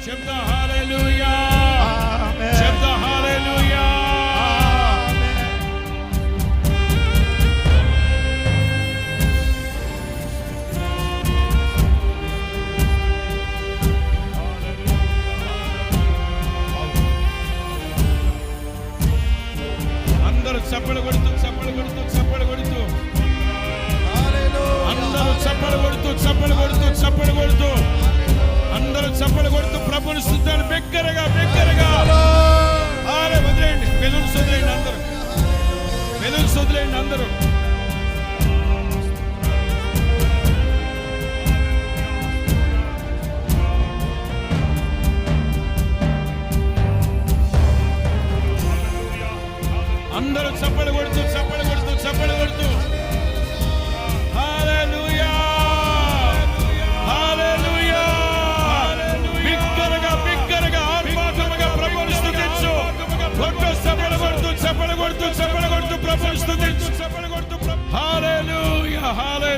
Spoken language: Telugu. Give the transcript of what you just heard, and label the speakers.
Speaker 1: చెప్తా హల్లెలూయా, చెప్తా హల్లెలూయా. అందరూ చప్పలు కొడుతూ చప్పలు కొడుతూ చప్పలు కొడుతూ అందరూ చప్పలు కొడుతూ చప్పలు కొడుతూ చప్పలు కొడుతూ అందరూ చప్పలు కొడుతూ ప్రభుని స్తుతించండి బిగ్గరగా బిగ్గరగా. వదిలేయండి, మెదడు వదిలేయండి, అందరూ మెదడు వదిలేయండి అందరూ. అందరూ చప్పలు కొడుతూ చప్పలు కొడుతూ చప్పలు కొడుతూ హల్లెలూయా, హల్లెలూయా. బిగ్గరగా బిగ్గరగా ఆత్మాత్మగా ప్రభువుని స్తుతించు. చప్పలు కొడుతూ చప్పలు కొడుతూ చప్పలు కొడుతూ ప్రభువుని స్తుతించు. హల్లెలూయా, హల్లెలూయా.